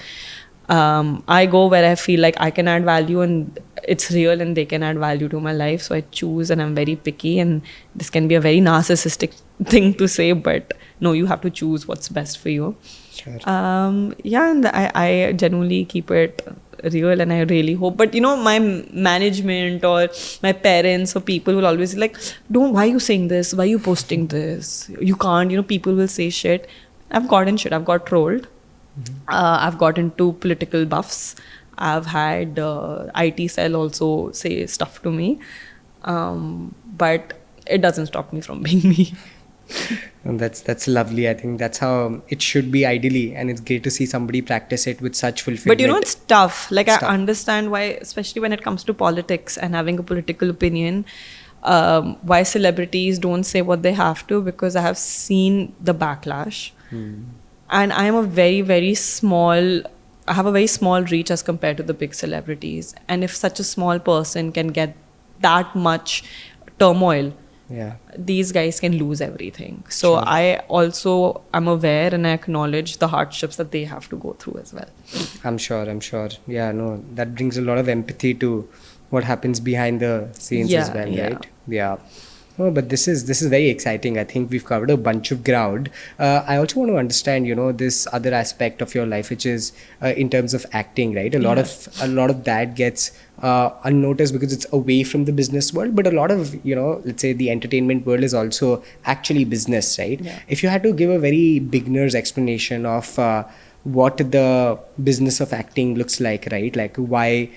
I go where I feel like I can add value and it's real and they can add value to my life. So I choose, and I'm very picky, and this can be a very narcissistic thing to say, but no, you have to choose what's best for you. Sure. And I genuinely keep it real, and I really hope. But my management or my parents or people will always be like, why are you saying this? Why are you posting this? You can't, people will say shit. I've gotten shit. I've got trolled. I've got into political buffs. I've had IT cell also say stuff to me. But it doesn't stop me from being me. And that's lovely. I think that's how it should be ideally, and it's great to see somebody practice it with such fulfillment. But it's tough. Like, It's I tough. understand why, especially when it comes to politics and having a political opinion, why celebrities don't say what they have to, because I have seen the backlash. And I am a very, very small, I have a very small reach as compared to the big celebrities. And if such a small person can get that much turmoil, Yeah. these guys can lose everything. So Sure. I also am aware and I acknowledge the hardships that they have to go through as well. I'm sure. Yeah, no, that brings a lot of empathy to what happens behind the scenes as Yeah, well, yeah. right? Yeah. Oh, but this is very exciting. I think we've covered a bunch of ground. I also want to understand, this other aspect of your life, which is in terms of acting, right? A lot of that gets unnoticed because it's away from the business world. But a lot of, let's say the entertainment world is also actually business, right? Yeah. If you had to give a very beginner's explanation of what the business of acting looks like, right? Like, why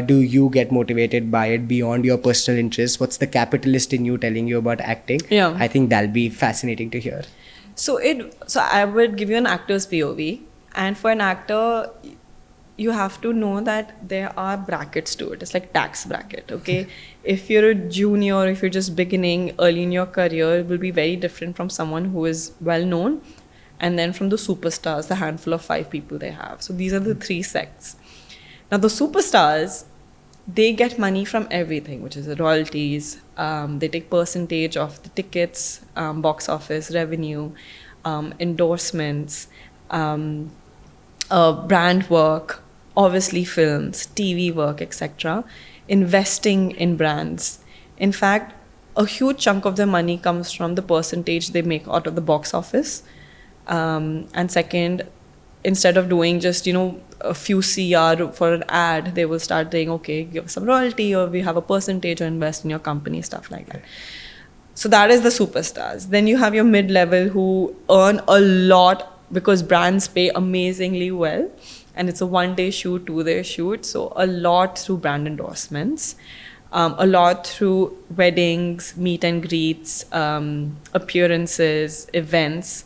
do you get motivated by it beyond your personal interests? What's the capitalist in you telling you about acting? Yeah. I think that'll be fascinating to hear. So I would give you an actor's POV, and for an actor, you have to know that there are brackets to it. It's like tax bracket, okay? If you're a junior, if you're just beginning early in your career, it will be very different from someone who is well known, and then from the superstars, the handful of 5 people they have. So these are the 3 sects. Now the superstars, they get money from everything, which is the royalties. They take percentage of the tickets, box office revenue, endorsements, brand work, obviously films, TV work, etc. Investing in brands. In fact, a huge chunk of their money comes from the percentage they make out of the box office. And second, instead of doing just, a few CR for an ad, they will start saying, okay, give us some royalty, or we have a percentage, or invest in your company, stuff like that. So that is the superstars. Then you have your mid-level who earn a lot because brands pay amazingly well. And it's a 1-day shoot, 2-day shoot. So a lot through brand endorsements, a lot through weddings, meet and greets, appearances, events.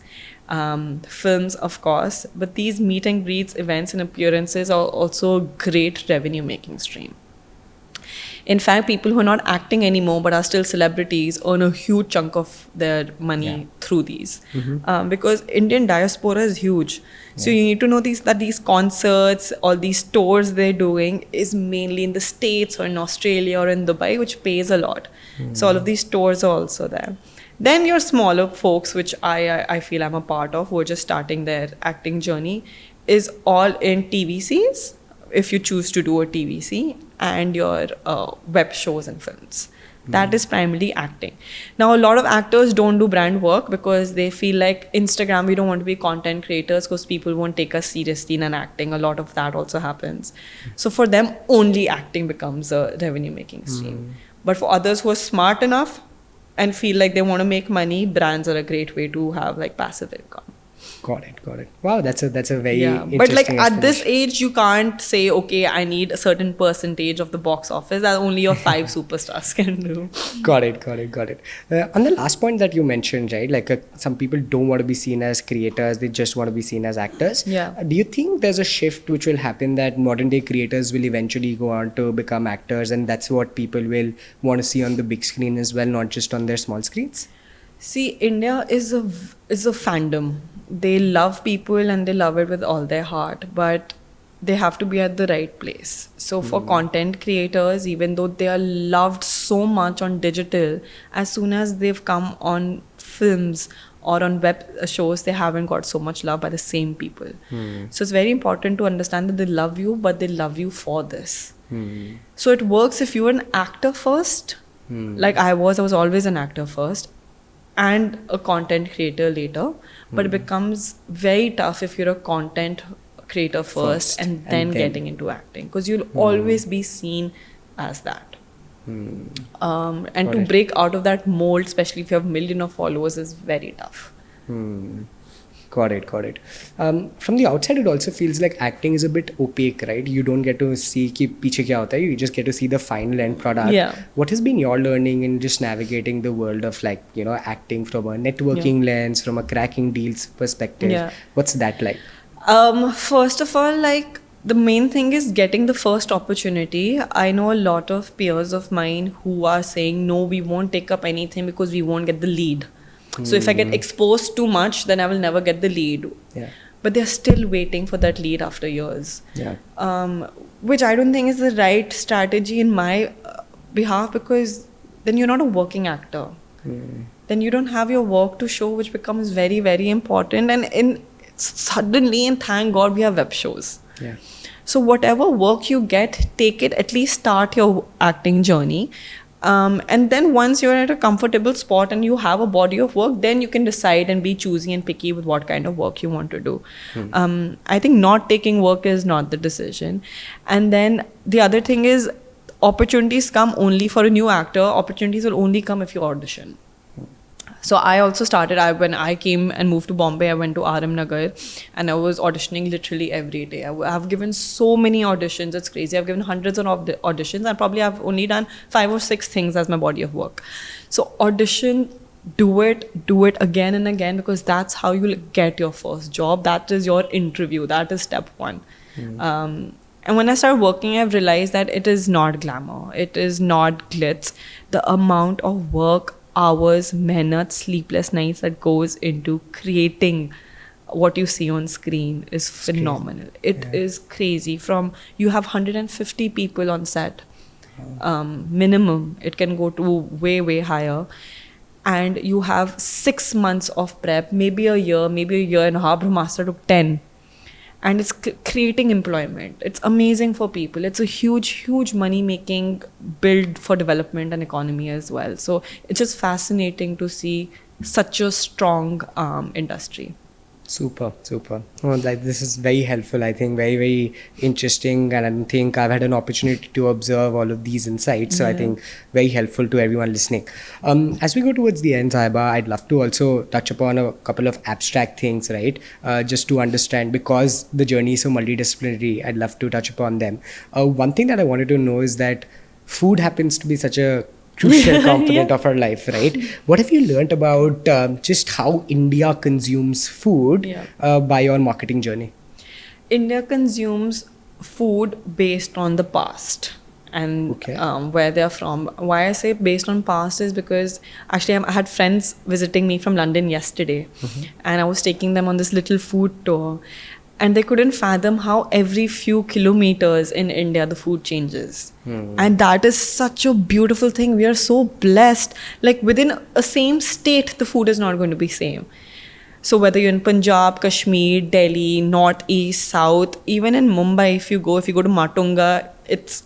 Films, of course, but these meet and greets, events and appearances are also a great revenue making stream. In fact, people who are not acting anymore but are still celebrities earn a huge chunk of their money through these. Because Indian diaspora is huge. So you need to know that these concerts, all these tours they're doing is mainly in the States or in Australia or in Dubai, which pays a lot. So all of these tours are also there. Then your smaller folks, which I feel I'm a part of, who are just starting their acting journey, is all in TVCs, if you choose to do a TVC, and your web shows and films. That is primarily acting. Now, a lot of actors don't do brand work because they feel like Instagram, we don't want to be content creators because people won't take us seriously in an acting. A lot of that also happens. So for them, only acting becomes a revenue making stream. But for others who are smart enough and feel like they want to make money, brands are a great way to have like passive income. Got it. Wow, that's a very interesting But like at this explanation. age, you can't say, okay, I need a certain percentage of the box office that only your 5 superstars can do. Got it. On the last point that you mentioned, right, like some people don't want to be seen as creators, they just want to be seen as actors. Yeah. Do you think there's a shift which will happen that modern day creators will eventually go on to become actors, and that's what people will want to see on the big screen as well, not just on their small screens? See, India is a fandom. They love people and they love it with all their heart, but they have to be at the right place. So for content creators, even though they are loved so much on digital, as soon as they've come on films or on web shows, they haven't got so much love by the same people. So it's very important to understand that they love you, but they love you for this. So it works if you're an actor first, like I was always an actor first, and a content creator later. But it becomes very tough if you're a content creator first and then getting into acting, because you'll always be seen as that. And to break out of that mold, especially if you have 1 million of followers, is very tough. Got it, got it. From the outside, it also feels like acting is a bit opaque, right? You don't get to see ki piche kya hota hai. You just get to see the final end product. Yeah. What has been your learning in just navigating the world of like, you know, acting from a networking lens, from a cracking deals perspective? Yeah. What's that like? First of all, like the main thing is getting the first opportunity. I know a lot of peers of mine who are saying, no, we won't take up anything because we won't get the lead. So if I get exposed too much, then I will never get the lead. Yeah. But they're still waiting for that lead after years. Yeah. Which I don't think is the right strategy in my behalf, because then you're not a working actor. Then you don't have your work to show, which becomes very, very important. And suddenly, and thank God, we have web shows. Yeah. So whatever work you get, take it, at least start your acting journey. And then once you're at a comfortable spot and you have a body of work, then you can decide and be choosy and picky with what kind of work you want to do. I think not taking work is not the decision. And then the other thing is, opportunities come only for a new actor. Opportunities will only come if you audition. So I also started, when I came and moved to Bombay, I went to RM Nagar and I was auditioning literally every day. I have given so many auditions, it's crazy. I've given hundreds of auditions and probably I've only done 5 or 6 things as my body of work. So audition, do it again and again, because that's how you'll get your first job. That is your interview. That is step 1. And when I started working, I've realized that it is not glamour. It is not glitz. The amount of work, hours, mehnat, sleepless nights that goes into creating what you see on screen is phenomenal. It is crazy. From you have 150 people on set, minimum. It can go to way higher. And you have 6 months of prep, maybe a year and a half. Brahmastra took 10. And it's creating employment. It's amazing for people. It's a huge money-making build for development and economy as well. So it's just fascinating to see such a strong industry. Super. Oh, like this is very helpful. I think very interesting, and I think I've had an opportunity to observe all of these insights. So I think very helpful to everyone listening. As we go towards the end, Sahiba, I'd love to also touch upon a couple of abstract things, right? Just to understand, because the journey is so multidisciplinary, I'd love to touch upon them. One thing that I wanted to know is that food happens to be such a crucial component of our life, right? What have you learned about just how India consumes food by your marketing journey? India consumes food based on the past and where they're from. Why I say based on past is because actually I had friends visiting me from London yesterday, and I was taking them on this little food tour, and they couldn't fathom how every few kilometers in India the food changes. And that is such a beautiful thing. We are so blessed. Like within a same state, the food is not going to be same. So whether you're in Punjab, Kashmir, Delhi, North, East, South, even in Mumbai, if you go to Matunga, it's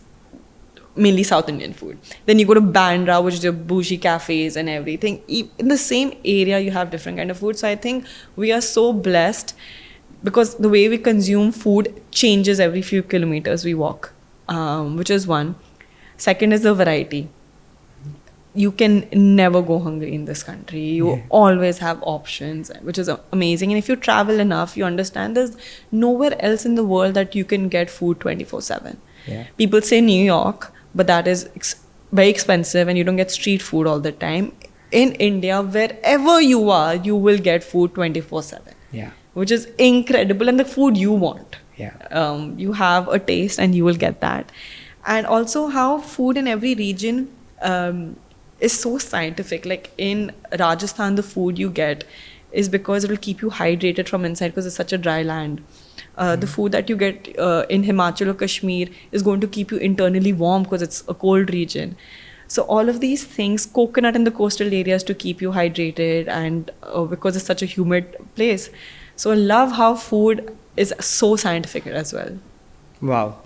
mainly South Indian food. Then you go to Bandra, which is your bougie cafes and everything. In the same area, you have different kind of food. So I think we are so blessed, because the way we consume food changes every few kilometers we walk, which is one. Second is the variety. You can never go hungry in this country. You always have options, which is amazing. And if you travel enough, you understand there's nowhere else in the world that you can get food 24/7. People say New York, but that is very expensive and you don't get street food all the time. In India, wherever you are, you will get food 24/7. Which is incredible, and the food you want. You have a taste and you will get that. And also how food in every region is so scientific. Like in Rajasthan, the food you get is because it will keep you hydrated from inside, because it's such a dry land. The food that you get in Himachal or Kashmir is going to keep you internally warm because it's a cold region. So all of these things, coconut in the coastal areas to keep you hydrated, and because it's such a humid place. So I love how food is so scientific as well. Wow.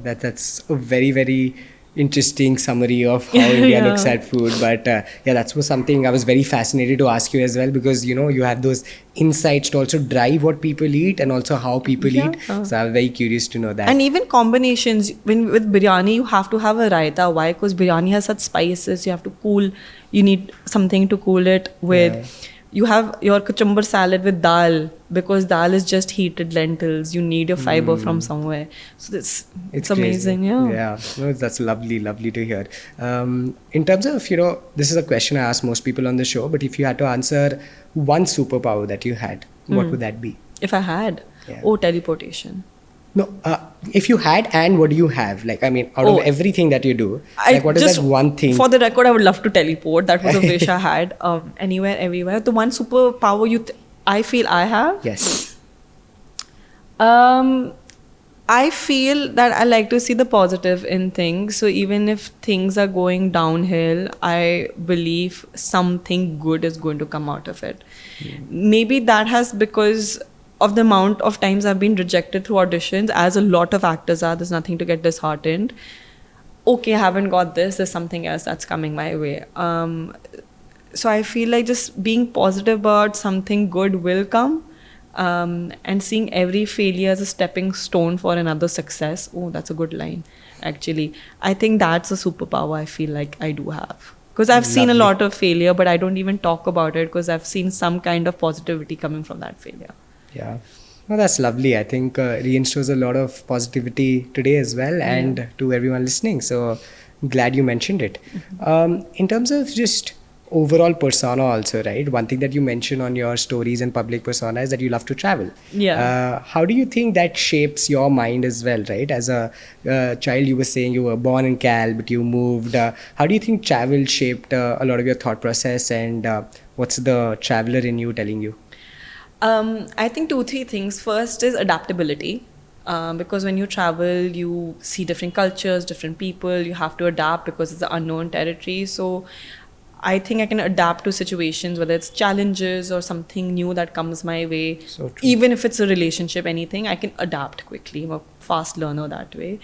That's a very interesting summary of how India looks at food. But that was something I was very fascinated to ask you as well, because you have those insights to also drive what people eat and also how people eat. So I'm very curious to know that. And even combinations, with biryani you have to have a raita. Why? Because biryani has such spices. You have to you need something to cool it with. you have your cucumber salad with dal, because dal is just heated lentils. You need your fiber from somewhere. So it's amazing. Crazy. Yeah. No, that's lovely to hear. In terms of, this is a question I ask most people on the show, but if you had to answer one superpower that you had, what would that be? If I had, Yeah. teleportation. No, if you had, and what do you have? Like, I mean, out of everything that you do, what is that one thing? For the record, I would love to teleport. That was a wish I had. Anywhere, everywhere. The one superpower I feel I have. Yes. I feel that I like to see the positive in things. So even if things are going downhill, I believe something good is going to come out of it. Maybe that has because of the amount of times I've been rejected through auditions, as a lot of actors are. There's nothing to get disheartened. Okay, I haven't got this. There's something else that's coming my way. So I feel like just being positive about something good will come. And seeing every failure as a stepping stone for another success. Oh, that's a good line, actually. I think that's a superpower I feel like I do have. Because I've seen a lot of failure, but I don't even talk about it because I've seen some kind of positivity coming from that failure. Yeah. Well, that's lovely. I think reinstores a lot of positivity today as well, and to everyone listening. So glad you mentioned it. In terms of just overall persona also, right? One thing that you mention on your stories and public persona is that you love to travel. Yeah. How do you think that shapes your mind as well, right? As a child, you were saying you were born in Cal, but you moved. How do you think travel shaped a lot of your thought process, and what's the traveler in you telling you? I think 2-3 things. First is adaptability. Because when you travel, you see different cultures, different people. You have to adapt because it's an unknown territory. So I think I can adapt to situations, whether it's challenges or something new that comes my way. So true. Even if it's a relationship, anything, I can adapt quickly. I'm a fast learner that way.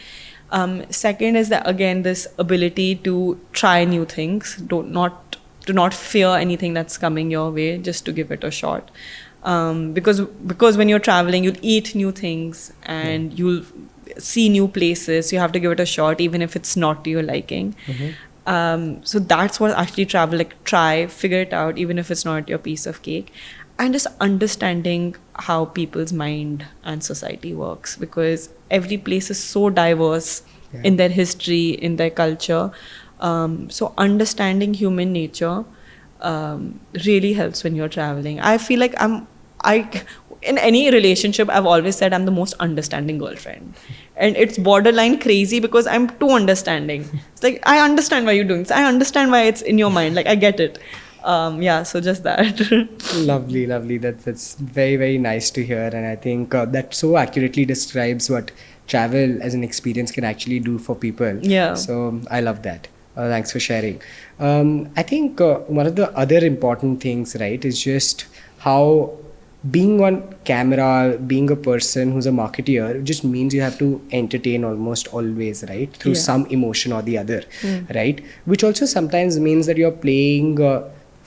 Second is that, again, this ability to try new things. Do not fear anything that's coming your way, just to give it a shot. Because when you're traveling, you'll eat new things and you'll see new places. You have to give it a shot, even if it's not to your liking. So that's what actually travel, like, try, figure it out, even if it's not your piece of cake. And just understanding how people's mind and society works, because every place is so diverse in their history, in their culture. So understanding human nature really helps when you're traveling. I feel like in any relationship, I've always said I'm the most understanding girlfriend. And it's borderline crazy because I'm too understanding. It's like, I understand why you're doing this. I understand why it's in your mind. Like, I get it. So just that. Lovely. That's very, very nice to hear. And I think that so accurately describes what travel as an experience can actually do for people. Yeah. So I love that. Thanks for sharing. I think one of the other important things, right, is just how being on camera, being a person who's a marketeer, just means you have to entertain almost always, right? Through some emotion or the other, right? Which also sometimes means that you're playing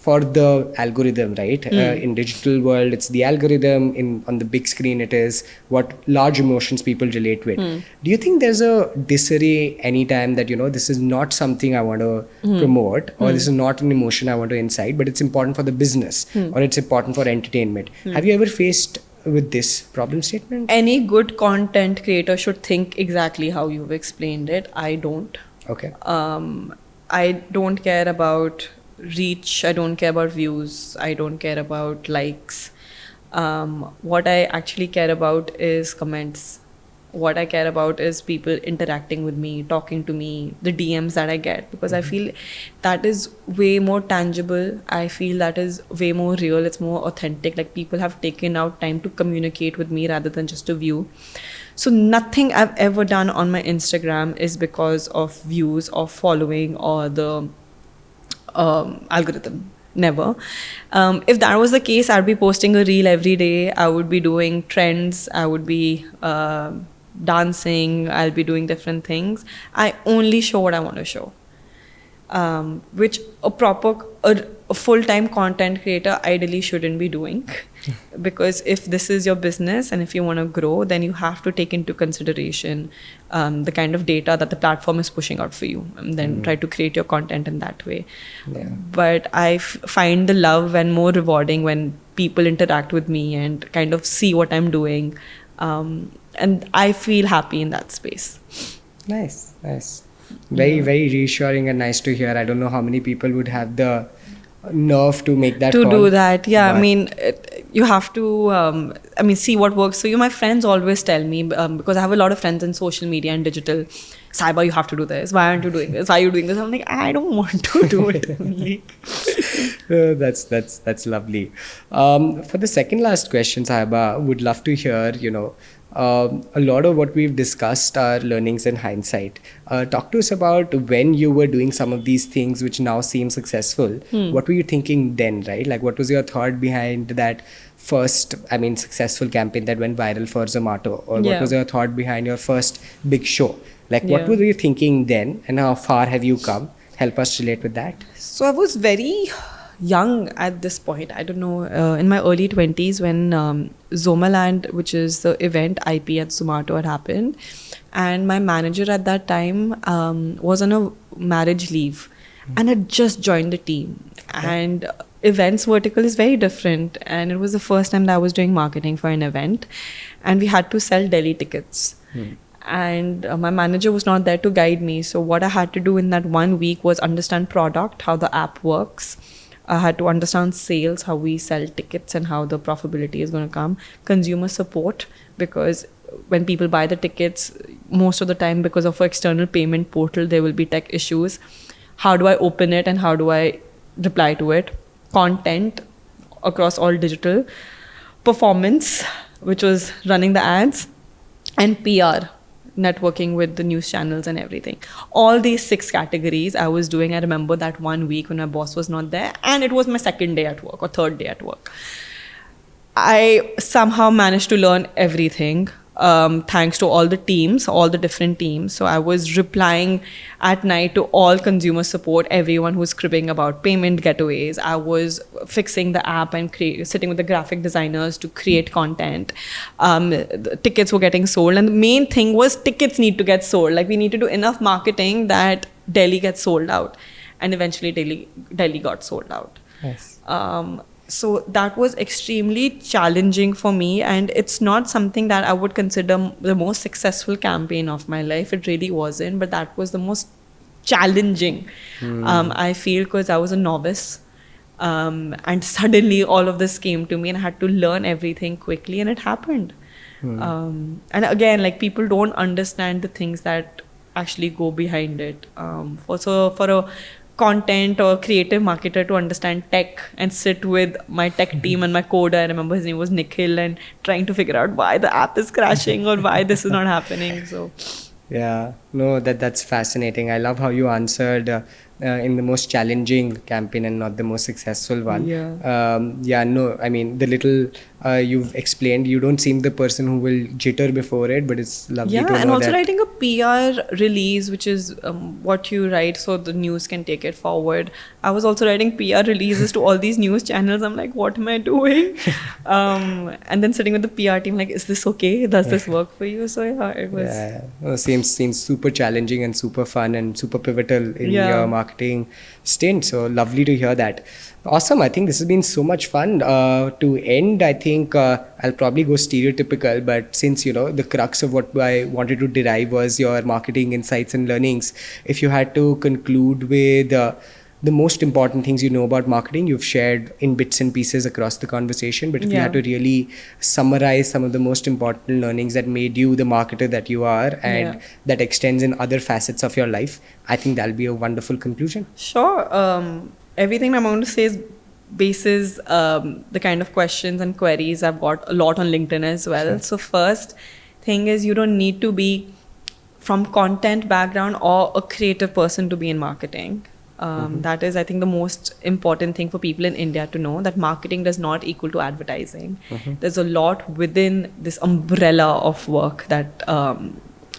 for the algorithm, right? In digital world, it's the algorithm. On the big screen, it is what large emotions people relate with. Do you think there's a disarray anytime that, this is not something I want to promote, or this is not an emotion I want to incite, but it's important for the business, or it's important for entertainment? Have you ever faced with this problem statement? Any good content creator should think exactly how you've explained it. I don't. Okay. I don't care about reach. I don't care about views. I don't care about likes. What I actually care about is comments. What I care about is people interacting with me, talking to me, the DMs that I get, because I feel that is way more tangible. I feel that is way more real. It's more authentic. Like, people have taken out time to communicate with me rather than just a view. So nothing I've ever done on my Instagram is because of views or following or the algorithm. Never. If that was the case, I'd be posting a reel every day. I would be doing trends. I would be dancing. I'll be doing different things. I only show what I want to show. which a full-time content creator ideally shouldn't be doing. Because if this is your business and if you want to grow, then you have to take into consideration the kind of data that the platform is pushing out for you, and then try to create your content in that way. Yeah. But I find the love and more rewarding when people interact with me and kind of see what I'm doing, and I feel happy in that space. Nice. Very, very reassuring and nice to hear. I don't know how many people would have the nerve to make that call. Do that. Yeah, I mean, you have to, see what works for you. My friends always tell me, because I have a lot of friends in social media and digital, Sahiba, you have to do this. Why aren't you doing this? Why are you doing this? I'm like, I don't want to do it. That's lovely. For the second last question, Sahiba, would love to hear, a lot of what we've discussed are learnings in hindsight. Talk to us about when you were doing some of these things which now seem successful. What were you thinking then, right? Like, what was your thought behind that first, successful campaign that went viral for Zomato? Or what was your thought behind your first big show? Like, what were you thinking then, and how far have you come? Help us relate with that. So I was very young at this point. I don't know, in my early 20s when Zomaland, which is the event IP at Zomato, had happened. And my manager at that time was on a marriage leave and had just joined the team. And events vertical is very different. And it was the first time that I was doing marketing for an event. And we had to sell Delhi tickets. And my manager was not there to guide me. So what I had to do in that 1 week was understand product, how the app works. I had to understand sales, how we sell tickets and how the profitability is going to come. Consumer support, because when people buy the tickets, most of the time because of an external payment portal, there will be tech issues. How do I open it and how do I reply to it? Content across all digital. Performance, which was running the ads. And PR, networking with the news channels and everything. All these 6 categories I was doing. I remember that 1 week when my boss was not there, and it was my second day at work or third day at work. I somehow managed to learn everything, thanks to all the teams, all the different teams. So I was replying at night to all consumer support, everyone who's cribbing about payment getaways. I was fixing the app and sitting with the graphic designers to create content. The tickets were getting sold, and the main thing was tickets need to get sold. Like, we need to do enough marketing that Delhi gets sold out, and eventually Delhi got sold out. Yes. So that was extremely challenging for me, and it's not something that I would consider the most successful campaign of my life. It really wasn't, but that was the most challenging, I feel, because I was a novice, and suddenly all of this came to me and I had to learn everything quickly, and it happened. And again, like, people don't understand the things that actually go behind it. For a content or creative marketer to understand tech and sit with my tech team and my coder, I remember his name was Nikhil, and trying to figure out why the app is crashing or why this is not happening. So yeah, no, that's fascinating. I love how you answered in the most challenging campaign and not the most successful one. The little you've explained, you don't seem the person who will jitter before it, but it's lovely to know that. Yeah, and also writing a PR release, which is what you write so the news can take it forward. I was also writing PR releases to all these news channels. I'm like, what am I doing? And then sitting with the PR team, like, is this okay? Does this work for you? So yeah, it was. Yeah, seems super challenging and super fun and super pivotal in your marketing stint. So lovely to hear that. Awesome. I think this has been so much fun. To end, I think I'll probably go stereotypical, but since, the crux of what I wanted to derive was your marketing insights and learnings, if you had to conclude with the most important things you know about marketing, you've shared in bits and pieces across the conversation, but if you had to really summarize some of the most important learnings that made you the marketer that you are and that extends in other facets of your life, I think that'll be a wonderful conclusion. Sure. Everything I'm going to say is bases the kind of questions and queries I've got a lot on LinkedIn as well. Sure. So first thing is, you don't need to be from content background or a creative person to be in marketing. That is, I think, the most important thing for people in India to know, that marketing does not equal to advertising. There's a lot within this umbrella of work that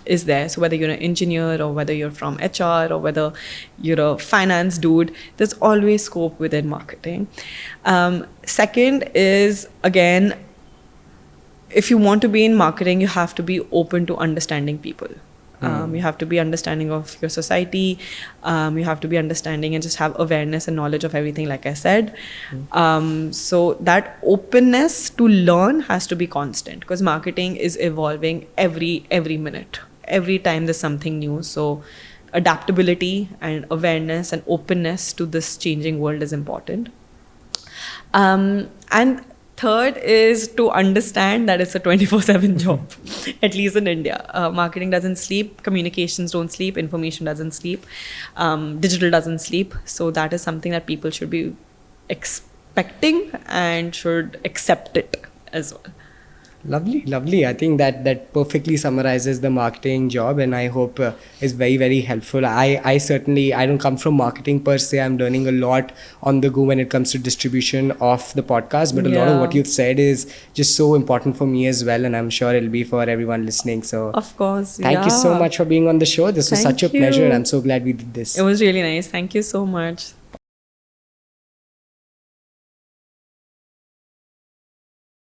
is there. So whether you're an engineer or whether you're from HR or whether you're a finance dude, there's always scope within marketing. Second is, again, if you want to be in marketing, you have to be open to understanding people. You have to be understanding of your society. You have to be understanding and just have awareness and knowledge of everything, like I said. So that openness to learn has to be constant, because marketing is evolving every minute. Every time there's something new. So adaptability and awareness and openness to this changing world is important. And third is to understand that it's a 24/7 job, at least in India. Marketing doesn't sleep, communications don't sleep, information doesn't sleep, digital doesn't sleep. So that is something that people should be expecting and should accept it as well. Lovely. I think that perfectly summarizes the marketing job, and I hope is very, very helpful. I certainly, I don't come from marketing per se. I'm learning a lot on the go when it comes to distribution of the podcast, but a lot of what you've said is just so important for me as well, and I'm sure it'll be for everyone listening. So of course, thank you so much for being on the show. This was such a pleasure, and I'm so glad we did this. It was really nice. Thank you so much.